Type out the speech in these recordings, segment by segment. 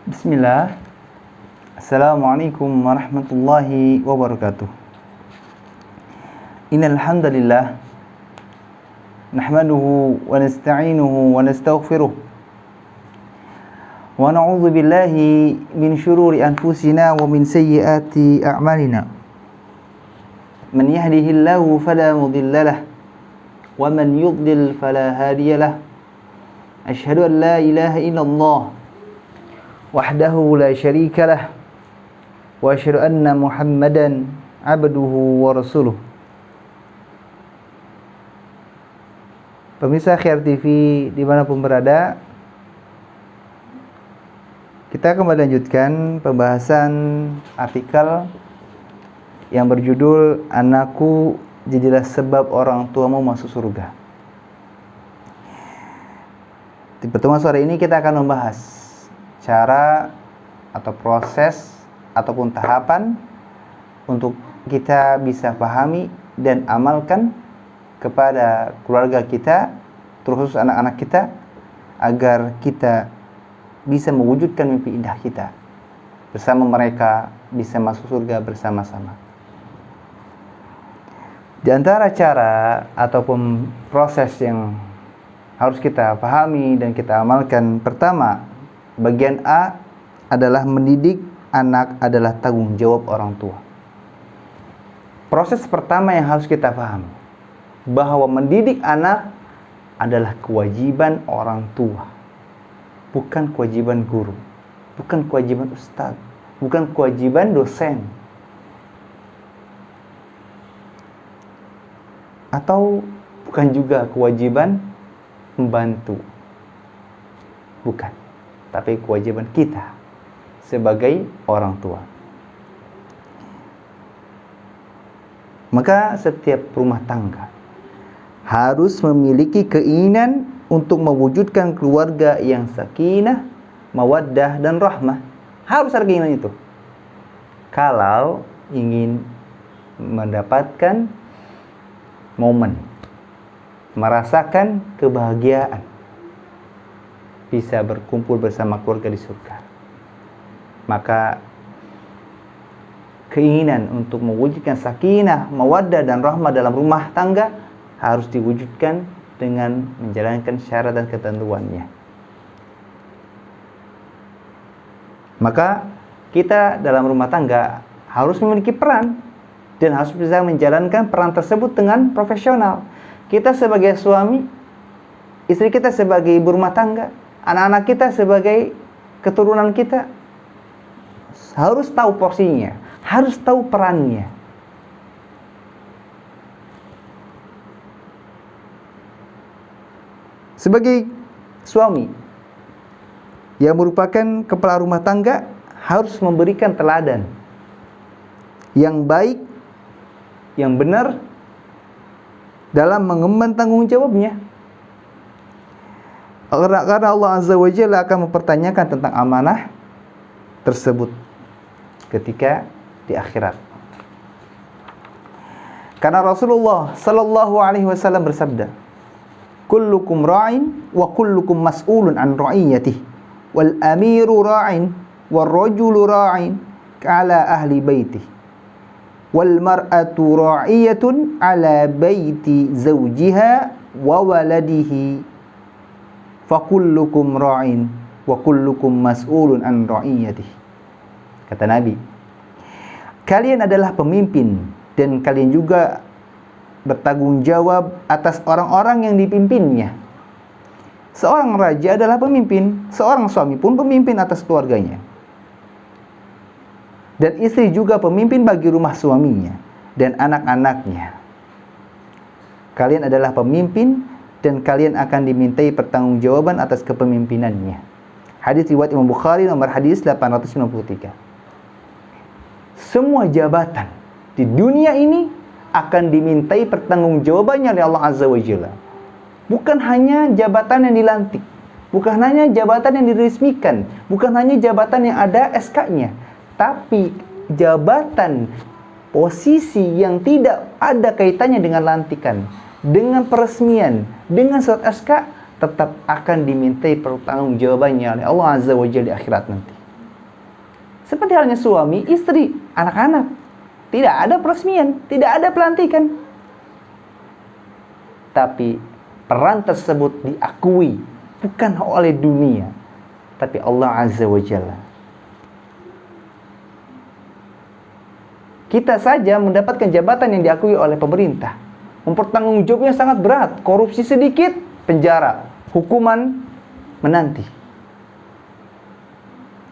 Bismillah. Assalamualaikum warahmatullahi wabarakatuh. Innal hamdalillah nahmaduhu wa nasta'inuhu wa nastaghfiruh wa na'udzu billahi min syururi anfusina wa min sayyiati a'malina. Man yahdihillahu fala mudilla lahu wa man yudlil fala hadiya lahu. Asyhadu an la ilaha illallah wahdahu la syarika lah wa asyhadu anna Muhammadan abduhu wa rasuluh. Pemirsa KHR TV dimanapun berada, kita kembali lanjutkan pembahasan artikel yang berjudul Anakku Jadilah Sebab Orang Tuamu Masuk Surga. Di pertemuan sore ini kita akan membahas cara atau proses ataupun tahapan untuk kita bisa pahami dan amalkan kepada keluarga kita, terkhusus anak-anak kita, agar kita bisa mewujudkan mimpi indah kita bersama mereka, bisa masuk surga bersama-sama. Di antara cara ataupun proses yang harus kita pahami dan kita amalkan, pertama, bagian A adalah mendidik anak adalah tanggung jawab orang tua. Proses pertama yang harus kita pahami, bahwa mendidik anak adalah kewajiban orang tua, bukan kewajiban guru, bukan kewajiban ustadz, bukan kewajiban dosen, atau bukan juga kewajiban membantu, bukan, tapi kewajiban kita sebagai orang tua. Maka setiap rumah tangga harus memiliki keinginan untuk mewujudkan keluarga yang sakinah, mawaddah, dan rahmah. Harus ada keinginan itu. Kalau ingin mendapatkan momen, merasakan kebahagiaan, bisa berkumpul bersama keluarga di surga, maka keinginan untuk mewujudkan sakinah, mawaddah, dan rahmah dalam rumah tangga harus diwujudkan dengan menjalankan syarat dan ketentuannya. Maka kita dalam rumah tangga harus memiliki peran dan harus bisa menjalankan peran tersebut dengan profesional. Kita sebagai suami, istri kita sebagai ibu rumah tangga, anak-anak kita sebagai keturunan kita harus tahu porsinya, harus tahu perannya. Sebagai suami yang merupakan kepala rumah tangga harus memberikan teladan yang baik, yang benar dalam mengemban tanggung jawabnya. Karena Allah Azza wa Jalla akan mempertanyakan tentang amanah tersebut ketika di akhirat. Karena Rasulullah sallallahu alaihi wasallam bersabda, "Kullukum ra'in wa kullukum mas'ulun an ra'iyatihi, wal amiru ra'in wal rajulu ra'in ala ahli baitihi, wal mar'atu ra'iyatun ala baiti zawjiha wa waladihi, fakullukum ra'in wa kullukum mas'ulun an ra'iyatihi." Kata Nabi, kalian adalah pemimpin dan kalian juga bertanggung jawab atas orang-orang yang dipimpinnya. Seorang raja adalah pemimpin, seorang suami pun pemimpin atas keluarganya. Dan istri juga pemimpin bagi rumah suaminya dan anak-anaknya. Kalian adalah pemimpin dan kalian akan dimintai pertanggungjawaban atas kepemimpinannya. Hadis riwayat Imam Bukhari nomor hadis 893. Semua jabatan di dunia ini akan dimintai pertanggungjawabannya oleh Allah Azza wa Jalla. Bukan hanya jabatan yang dilantik, bukan hanya jabatan yang diresmikan, bukan hanya jabatan yang ada SK-nya, tapi jabatan posisi yang tidak ada kaitannya dengan lantikan, dengan peresmian, dengan surat SK, tetap akan dimintai pertanggungjawabannya oleh Allah Azza wa Jalla di akhirat nanti. Seperti halnya suami, istri, anak-anak. Tidak ada peresmian, tidak ada pelantikan. Tapi peran tersebut diakui bukan oleh dunia, tapi Allah Azza wa Jalla. Kita saja mendapatkan jabatan yang diakui oleh pemerintah. Mempertanggungjawabnya sangat berat. Korupsi sedikit, penjara. Hukuman menanti.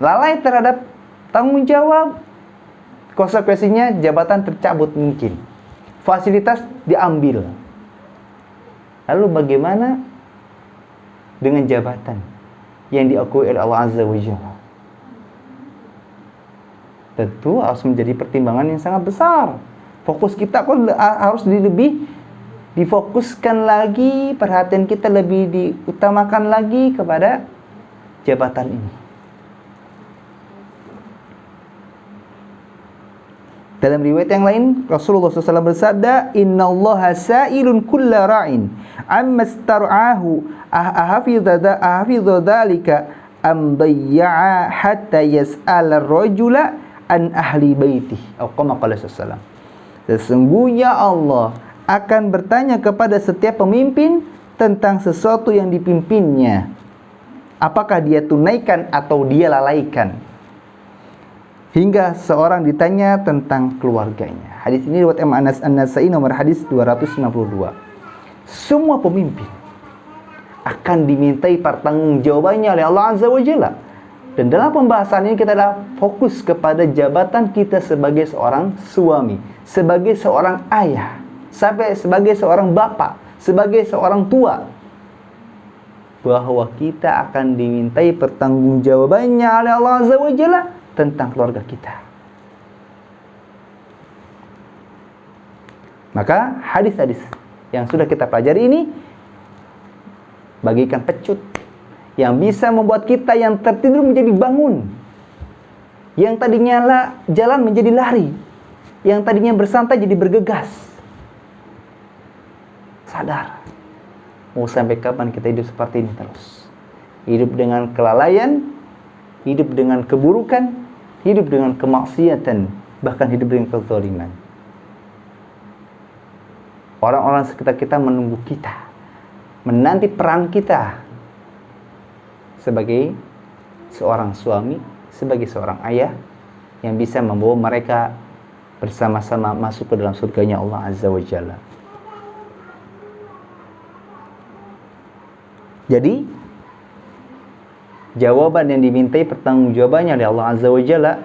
Lalai terhadap tanggung jawab, konsekuensinya jabatan tercabut mungkin. Fasilitas diambil. Lalu bagaimana dengan jabatan yang diakui oleh Allah Azza wa Jalla? Tentu harus menjadi pertimbangan yang sangat besar. Fokus kita harus lebih difokuskan lagi, perhatian kita lebih diutamakan lagi kepada jabatan ini. Dalam riwayat yang lain, Rasulullah SAW bersabda, "Innallaha sa'ilun kulla ra'in amma star'ahu ahafidhu dzalika am dayya'a hatta yas'ala ar-rajula an ahli baitih." Atau kama qala sallallahu. Sesungguhnya Allah akan bertanya kepada setiap pemimpin tentang sesuatu yang dipimpinnya. Apakah dia tunaikan atau dia lalaikan? Hingga seorang ditanya tentang keluarganya. Hadis ini riwayat Imam Anas An-Nasa'i nomor hadis 262. Semua pemimpin akan dimintai pertanggungjawabannya oleh Allah Azza wa Jalla. Dan dalam pembahasan ini kita adalah fokus kepada jabatan kita sebagai seorang suami, sebagai seorang ayah, sebagai seorang bapak, sebagai seorang tua. Bahwa kita akan dimintai pertanggungjawabannya oleh Allah Azza wa Jalla tentang keluarga kita. Maka hadis-hadis yang sudah kita pelajari ini bagikan pecut yang bisa membuat kita yang tertidur menjadi bangun, yang tadinya jalan menjadi lari, yang tadinya bersantai jadi bergegas. Sadar, mau sampai kapan kita hidup seperti ini terus? Hidup dengan kelalaian, hidup dengan keburukan, hidup dengan kemaksiatan, bahkan hidup dengan kezaliman. Orang-orang sekitar kita menunggu kita, menanti peran kita sebagai seorang suami, sebagai seorang ayah yang bisa membawa mereka bersama-sama masuk ke dalam surganya Allah Azza wa Jalla. Jadi jawaban yang dimintai pertanggungjawabannya oleh Allah Azza wa Jalla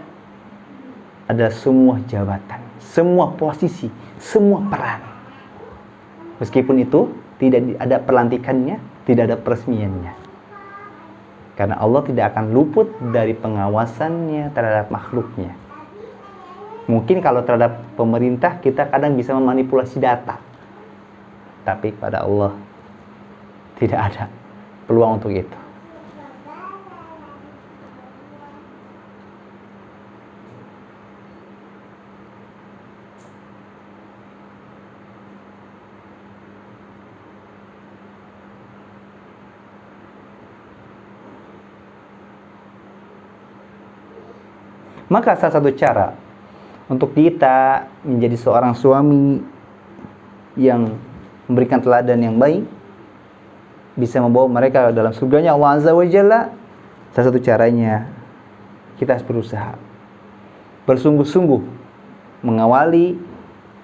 adalah semua jabatan, semua posisi, semua peran. Meskipun itu tidak ada pelantikannya, tidak ada peresmiannya. Karena Allah tidak akan luput dari pengawasannya terhadap makhluknya. Mungkin kalau terhadap pemerintah kita kadang bisa memanipulasi data. Tapi pada Allah tidak ada peluang untuk itu. Maka salah satu cara untuk kita menjadi seorang suami yang memberikan teladan yang baik, bisa membawa mereka dalam surganya Allah Azza wa Jalla, salah satu caranya kita harus berusaha bersungguh-sungguh mengawali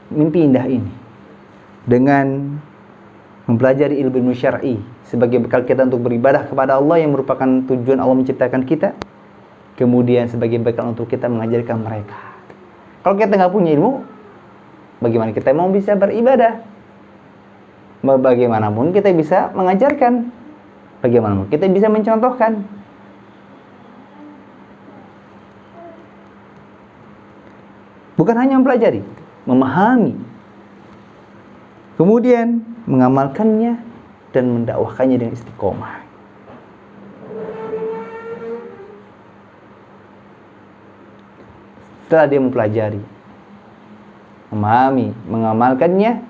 mimpi indah ini dengan mempelajari ilmu syar'i sebagai bekal kita untuk beribadah kepada Allah yang merupakan tujuan Allah menciptakan kita. Kemudian sebagai bekal untuk kita mengajarkan mereka. Kalau kita nggak punya ilmu, bagaimana kita mau bisa beribadah? Bagaimanapun kita bisa mengajarkan, bagaimanapun kita bisa mencontohkan. Bukan hanya mempelajari, memahami, kemudian mengamalkannya dan mendakwahkannya dengan istiqomah. Setelah dia mempelajari, memahami, mengamalkannya,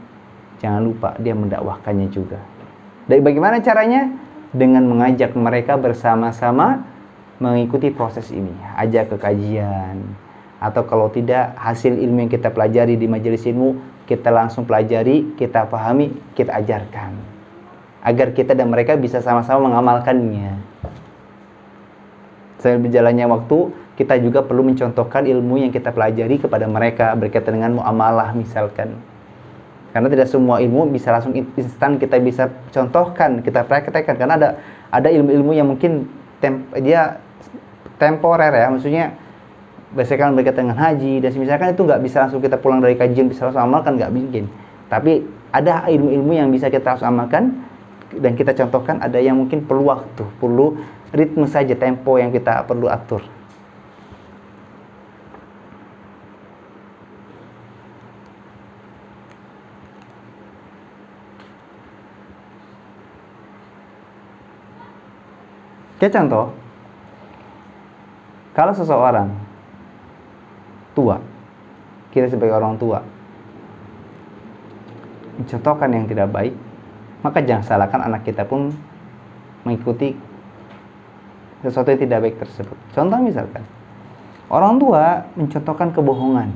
jangan lupa dia mendakwahkannya juga. Dan bagaimana caranya? Dengan mengajak mereka bersama-sama mengikuti proses ini, ajak ke kajian, atau kalau tidak hasil ilmu yang kita pelajari di majelis ilmu kita langsung pelajari, kita pahami, kita ajarkan, agar kita dan mereka bisa sama-sama mengamalkannya. Seiring berjalannya waktu, kita juga perlu mencontohkan ilmu yang kita pelajari kepada mereka berkaitan dengan muamalah misalkan. Karena tidak semua ilmu bisa langsung instan kita bisa contohkan, kita praktekkan. Karena ada ilmu-ilmu yang mungkin dia temporer ya, maksudnya berdasarkan berkaitan dengan haji dan misalkan itu nggak bisa langsung kita pulang dari kajian bisa langsung amalkan, nggak mungkin. Tapi ada ilmu-ilmu yang bisa kita langsung amalkan dan kita contohkan, ada yang mungkin perlu waktu, perlu ritme saja, tempo yang kita perlu atur. Kayak contoh, kalau seseorang tua, kita sebagai orang tua mencontohkan yang tidak baik, maka jangan salahkan anak kita pun mengikuti sesuatu yang tidak baik tersebut. Contoh misalkan, orang tua mencontohkan kebohongan.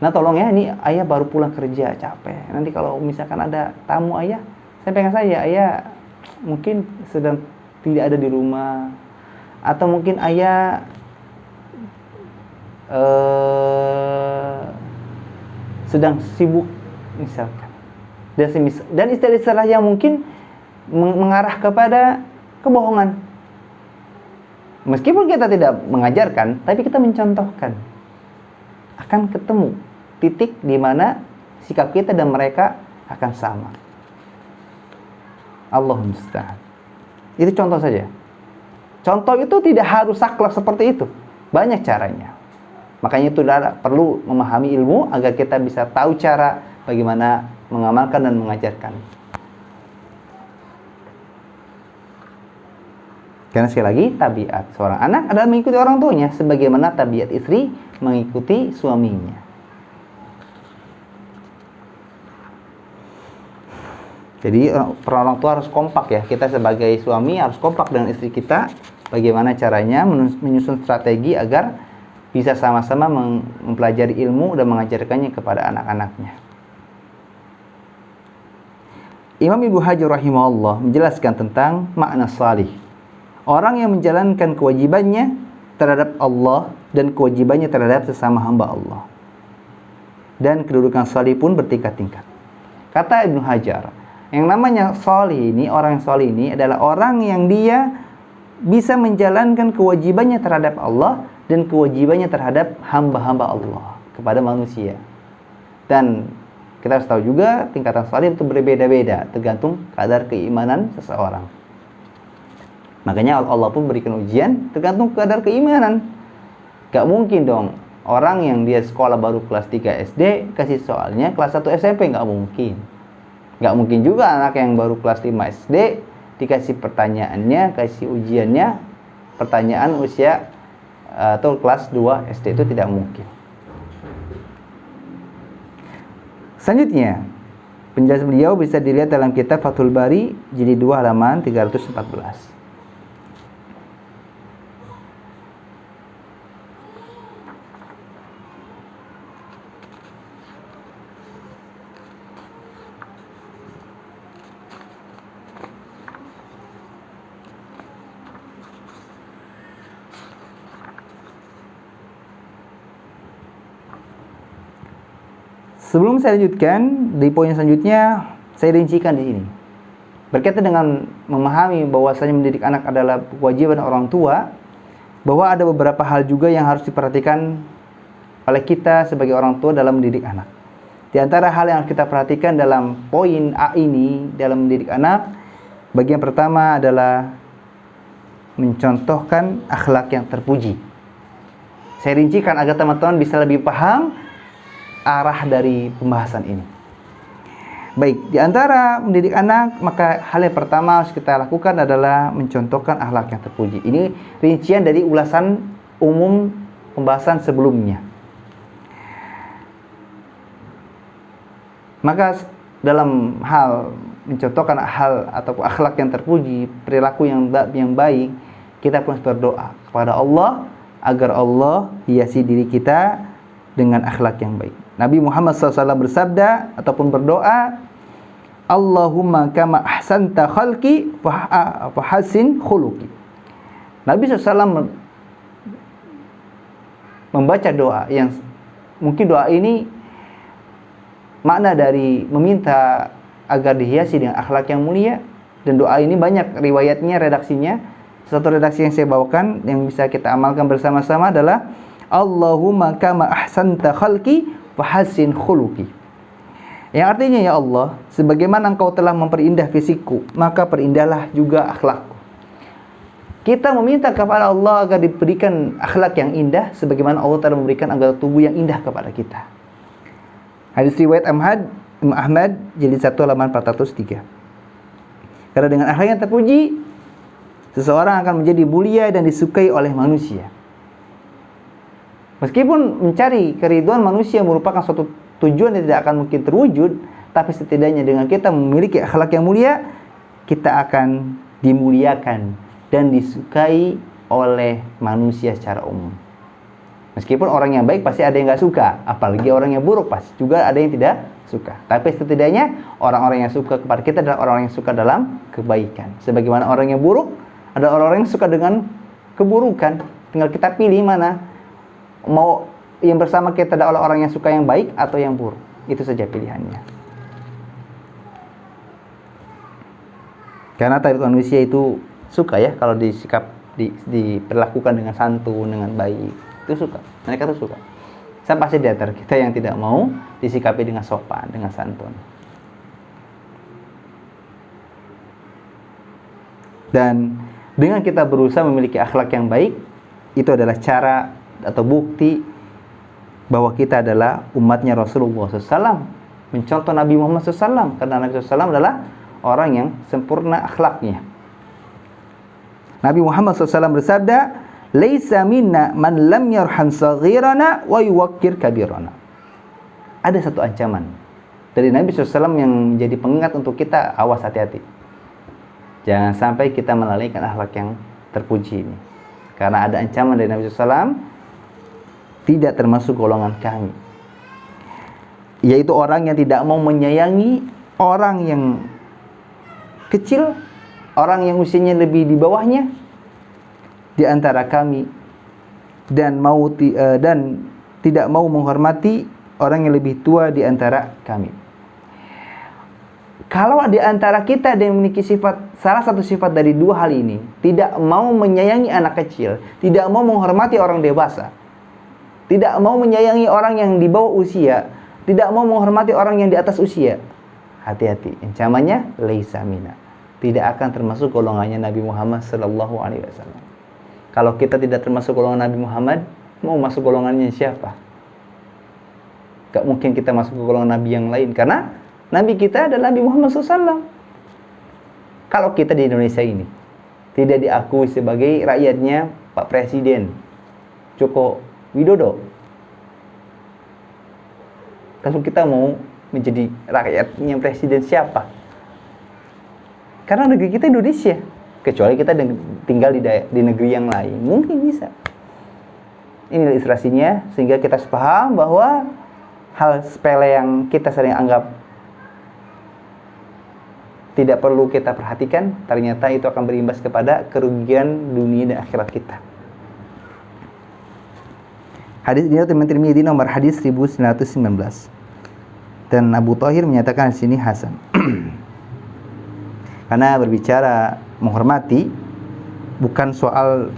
Nah tolong ya, ini ayah baru pulang kerja, capek. Nanti kalau misalkan ada tamu ayah, sampaikan saja, ayah mungkin sedang tidak ada di rumah, atau mungkin ayah sedang sibuk misalkan. Dan istilah-istilah yang mungkin mengarah kepada kebohongan. Meskipun kita tidak mengajarkan, tapi kita mencontohkan. Akan ketemu titik di mana sikap kita dan mereka akan sama. Allahumma musta'an. Itu contoh saja. Contoh itu tidak harus saklek seperti itu. Banyak caranya. Makanya itu perlu memahami ilmu agar kita bisa tahu cara bagaimana mengamalkan dan mengajarkan. Karena sekali lagi, tabiat seorang anak adalah mengikuti orang tuanya, sebagaimana tabiat istri mengikuti suaminya. Jadi orang tua harus kompak ya. Kita sebagai suami harus kompak dengan istri kita. Bagaimana caranya menyusun strategi agar bisa sama-sama mempelajari ilmu dan mengajarkannya kepada anak-anaknya. Imam Ibnu Hajar rahimahullah menjelaskan tentang makna salih. Orang yang menjalankan kewajibannya terhadap Allah dan kewajibannya terhadap sesama hamba Allah. Dan kedudukan salih pun bertingkat-tingkat. Kata Ibnu Hajar, yang namanya salih ini, orang yang salih ini adalah orang yang dia bisa menjalankan kewajibannya terhadap Allah dan kewajibannya terhadap hamba-hamba Allah kepada manusia. Dan kita harus tahu juga tingkatan salih itu berbeda-beda tergantung kadar keimanan seseorang. Makanya Allah pun berikan ujian tergantung kadar keimanan. Gak mungkin dong orang yang dia sekolah baru kelas 3 SD kasih soalnya kelas 1 SMP, gak mungkin. Gak mungkin juga anak yang baru kelas 5 SD dikasih pertanyaannya, kasih ujiannya pertanyaan usia atau kelas 2 SD, itu tidak mungkin. Selanjutnya, penjelasan beliau bisa dilihat dalam kitab Fathul Bari jilid 2 halaman 314. Sebelum saya lanjutkan, di poin selanjutnya saya rincikan di sini. Berkaitan dengan memahami bahwasanya mendidik anak adalah kewajiban orang tua, bahwa ada beberapa hal juga yang harus diperhatikan oleh kita sebagai orang tua dalam mendidik anak. Di antara hal yang kita perhatikan dalam poin A ini dalam mendidik anak, bagian pertama adalah mencontohkan akhlak yang terpuji. Saya rincikan agar teman-teman bisa lebih paham arah dari pembahasan ini. Baik, di antara mendidik anak, maka hal yang pertama harus kita lakukan adalah mencontohkan akhlak yang terpuji. Ini rincian dari ulasan umum pembahasan sebelumnya. Maka dalam hal mencontohkan hal atau akhlak yang terpuji, perilaku yang baik, kita pun harus berdoa kepada Allah agar Allah hiasi diri kita dengan akhlak yang baik. Nabi Muhammad SAW bersabda ataupun berdoa, Allahumma kama ahsanta khalqi fahassin khuluqi. Nabi SAW membaca doa yang mungkin doa ini makna dari meminta agar dihiasi dengan akhlak yang mulia, dan doa ini banyak riwayatnya, redaksinya. Satu redaksi yang saya bawakan yang bisa kita amalkan bersama-sama adalah Allahumma kama ahsanta khalqi fahassin khuluqi. Yang artinya, ya Allah, sebagaimana Engkau telah memperindah fisikku, maka perindahlah juga akhlakku. Kita meminta kepada Allah agar diberikan akhlak yang indah sebagaimana Allah telah memberikan agar tubuh yang indah kepada kita. Hadis riwayat Ahmad jilid 1 halaman 403. Karena dengan akhlak yang terpuji, seseorang akan menjadi mulia dan disukai oleh manusia. Meskipun mencari keriduan manusia merupakan suatu tujuan yang tidak akan mungkin terwujud, tapi setidaknya dengan kita memiliki akhlak yang mulia, kita akan dimuliakan dan disukai oleh manusia secara umum. Meskipun orang yang baik pasti ada yang gak suka, apalagi orang yang buruk pasti juga ada yang tidak suka. Tapi setidaknya orang-orang yang suka kepada kita adalah orang-orang yang suka dalam kebaikan. Sebagaimana orang yang buruk, ada orang-orang yang suka dengan keburukan. Tinggal kita pilih mana, mau yang bersama kita adalah orang yang suka yang baik atau yang buruk. Itu saja pilihannya. Karena tabiat manusia itu suka ya kalau diperlakukan dengan santun, dengan baik. Itu suka. Mereka tuh suka. Saya pasti di antara kita yang tidak mau disikapi dengan sopan, dengan santun. Dan dengan kita berusaha memiliki akhlak yang baik, itu adalah cara atau bukti bahwa kita adalah umatnya Rasulullah SAW, mencontoh Nabi Muhammad SAW, karena Nabi SAW adalah orang yang sempurna akhlaknya. Nabi Muhammad SAW bersabda, "Laisa minna man lam yarham saghirana wa yuwaqqir kabirana." Ada satu ancaman dari Nabi SAW yang menjadi pengingat untuk kita, awas, hati-hati. Jangan sampai kita melalaikan akhlak yang terpuji ini. Karena ada ancaman dari Nabi SAW, tidak termasuk golongan kami, yaitu orang yang tidak mau menyayangi orang yang kecil, orang yang usianya lebih di bawahnya di antara kami, dan tidak mau menghormati orang yang lebih tua di antara kami. Kalau di antara kita ada yang memiliki salah satu sifat dari dua hal ini, tidak mau menyayangi anak kecil, tidak mau menghormati orang dewasa, tidak mau menyayangi orang yang di bawah usia, tidak mau menghormati orang yang di atas usia, hati-hati, ancamannya laisa minna, tidak akan termasuk golongannya Nabi Muhammad sallallahu alaihi wasallam. Kalau kita tidak termasuk golongan Nabi Muhammad, mau masuk golongannya siapa? Gak mungkin kita masuk ke golongan Nabi yang lain, karena Nabi kita adalah Nabi Muhammad SAW. Kalau kita di Indonesia ini tidak diakui sebagai rakyatnya Pak Presiden Joko Widodo, kalau kita mau menjadi rakyatnya presiden siapa? Karena negeri kita Indonesia. Kecuali kita tinggal di negeri yang lain, mungkin bisa. Ini ilustrasinya, sehingga kita paham bahwa hal sepele yang kita sering anggap tidak perlu kita perhatikan, ternyata itu akan berimbas kepada kerugian dunia dan akhirat kita. Hadis ini Imam Tirmidzi nomor hadis 1919. Dan Abu Thahir menyatakan di sini hasan. Karena berbicara menghormati bukan soal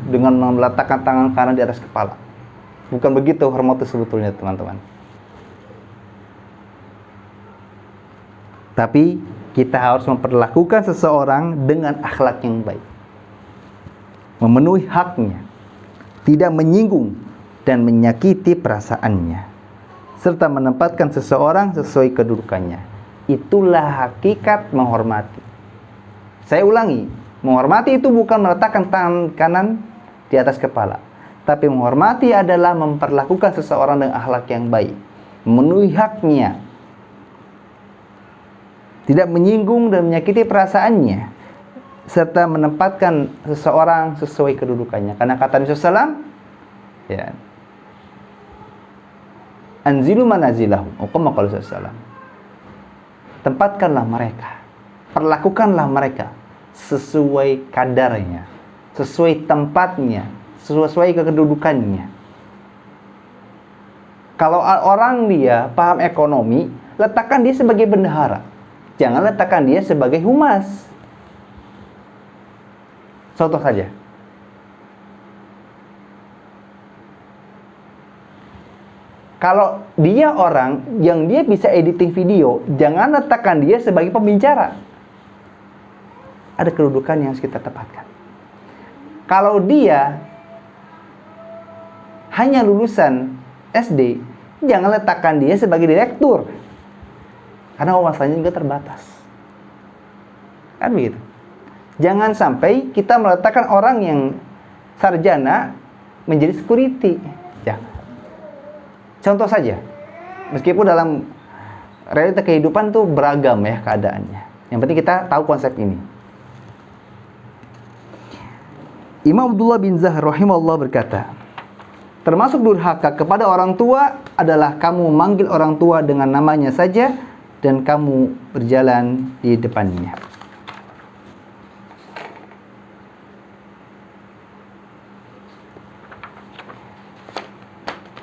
dengan meletakkan tangan kanan di atas kepala. Bukan begitu hormat itu sebetulnya, teman-teman. Tapi kita harus memperlakukan seseorang dengan akhlak yang baik, memenuhi haknya, tidak menyinggung dan menyakiti perasaannya, serta menempatkan seseorang sesuai kedudukannya. Itulah hakikat menghormati. Saya ulangi, menghormati itu bukan meletakkan tangan kanan di atas kepala, tapi menghormati adalah memperlakukan seseorang dengan akhlak yang baik, memenuhi haknya, tidak menyinggung dan menyakiti perasaannya, serta menempatkan seseorang sesuai kedudukannya. Karena kata Nabi SAW, ya, anzilu manazilahum, tempatkanlah mereka, perlakukanlah mereka sesuai kadarnya, sesuai tempatnya, sesuai kedudukannya. Kalau orang dia paham ekonomi, letakkan dia sebagai bendahara, jangan letakkan dia sebagai humas. Contoh saja, kalau dia orang yang dia bisa editing video, jangan letakkan dia sebagai pembicara. Ada kedudukan yang harus kita tempatkan. Kalau dia hanya lulusan SD, jangan letakkan dia sebagai direktur, karena wawasannya juga terbatas. Kan begitu. Jangan sampai kita meletakkan orang yang sarjana menjadi security. Jangan. Contoh saja, meskipun dalam realita kehidupan tuh beragam ya keadaannya. Yang penting kita tahu konsep ini. Imam Abdullah bin Zahr rahimahullah berkata, termasuk durhaka kepada orang tua adalah kamu memanggil orang tua dengan namanya saja dan kamu berjalan di depannya.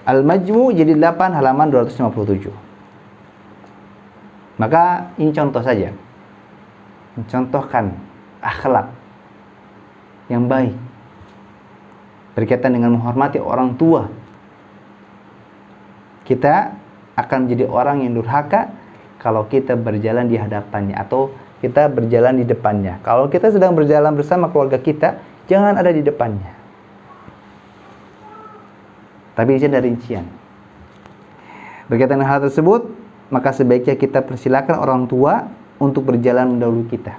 Al-Majmu' jadi 8 halaman 257. Maka ini contoh saja, mencontohkan akhlak yang baik berkaitan dengan menghormati orang tua. Kita akan menjadi orang yang durhaka kalau kita berjalan di hadapannya atau kita berjalan di depannya. Kalau kita sedang berjalan bersama keluarga kita, jangan ada di depannya. Tapi ini ada rincian. Berkaitan dengan hal tersebut, maka sebaiknya kita persilakan orang tua untuk berjalan mendahului kita.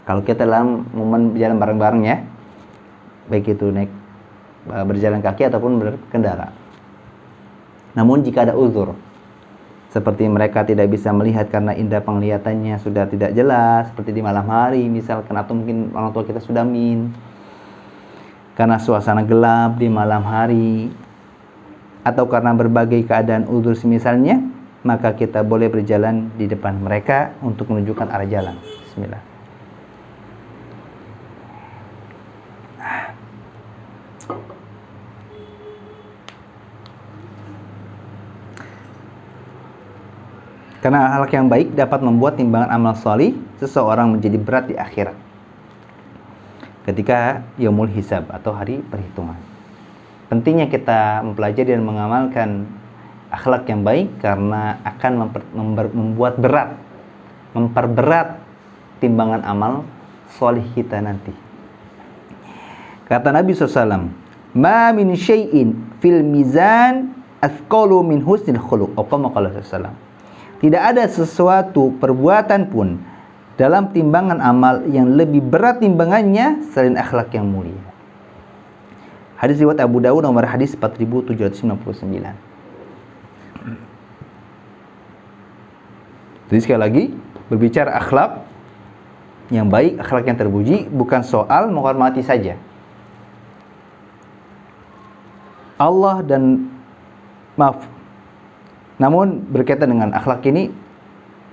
Kalau kita dalam momen berjalan bareng-bareng ya, baik itu naik berjalan kaki ataupun berkendara. Namun jika ada uzur, seperti mereka tidak bisa melihat karena indera penglihatannya sudah tidak jelas, seperti di malam hari misalkan, atau mungkin orang tua kita sudah karena suasana gelap di malam hari, atau karena berbagai keadaan uzur semisalnya, maka kita boleh berjalan di depan mereka untuk menunjukkan arah jalan. Bismillah. Karena hal yang baik dapat membuat timbangan amal salih seseorang menjadi berat di akhirat, ketika yaumul hisab atau hari perhitungan. Pentingnya kita mempelajari dan mengamalkan akhlak yang baik karena akan memperberat timbangan amal solih kita nanti. Kata Nabi SAW, ma min syai'in fil mizan athqalu min husnil khuluq. Tidak ada sesuatu perbuatan pun dalam timbangan amal yang lebih berat timbangannya selain akhlak yang mulia. Hadis riwayat Abu Dawud nomor hadis 4799. Jadi sekali lagi, berbicara akhlak yang baik, akhlak yang terpuji, bukan soal menghormati saja Allah namun berkaitan dengan akhlak ini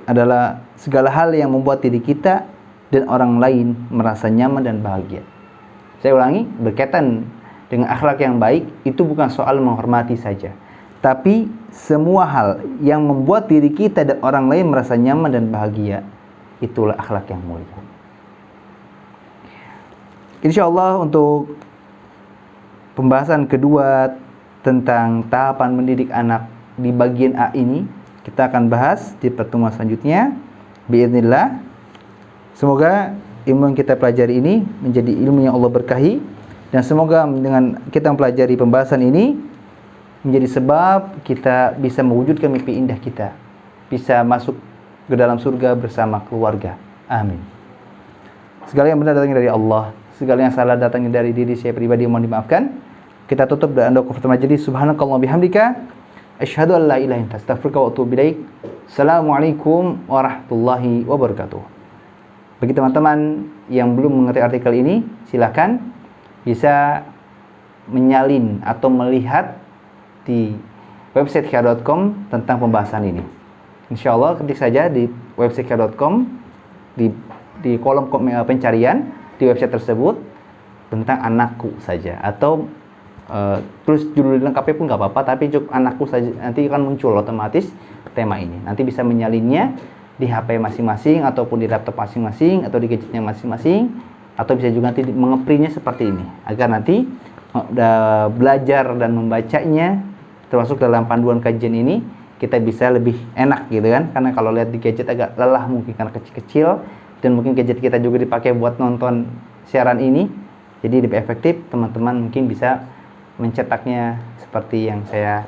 adalah segala hal yang membuat diri kita dan orang lain merasa nyaman dan bahagia. Saya ulangi, berkaitan dengan akhlak yang baik itu bukan soal menghormati saja, tapi semua hal yang membuat diri kita dan orang lain merasa nyaman dan bahagia, itulah akhlak yang mulia. InsyaAllah untuk pembahasan kedua tentang tahapan mendidik anak di bagian A ini kita akan bahas di pertemuan selanjutnya biiznillah. Semoga ilmu yang kita pelajari ini menjadi ilmu yang Allah berkahi, dan semoga dengan kita mempelajari pembahasan ini menjadi sebab kita bisa mewujudkan mimpi indah kita, bisa masuk ke dalam surga bersama keluarga. Amin. Segala yang benar datangnya dari Allah, segala yang salah datangnya dari diri saya pribadi, mohon dimaafkan. Kita tutup dengan doa kafaratul majelis. Subhanakallah bihamdika asyhadu an la ilaha illa anta astaghfiruka wa atubu ilaik. Assalamualaikum warahmatullahi wabarakatuh. Bagi teman-teman yang belum mengerti artikel ini, silakan bisa menyalin atau melihat di website kia.com tentang pembahasan ini. Insya Allah ketik saja di website kia.com di kolom pencarian di website tersebut tentang anakku saja, atau terus judul lengkapnya pun nggak apa-apa, tapi cukup anakku saja, nanti akan muncul otomatis tema ini. Nanti bisa menyalinnya di HP masing-masing ataupun di laptop masing-masing atau di gadgetnya masing-masing, atau bisa juga nanti mengeprintnya seperti ini agar nanti belajar dan membacanya termasuk dalam panduan kajian ini kita bisa lebih enak gitu kan, karena kalau lihat di gadget agak lelah mungkin karena kecil-kecil, dan mungkin gadget kita juga dipakai buat nonton siaran ini, jadi lebih efektif. Teman-teman mungkin bisa mencetaknya seperti yang saya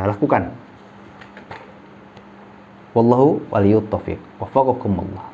lakukan. Wallahu waliyut taufiq. Wafaqakumullah.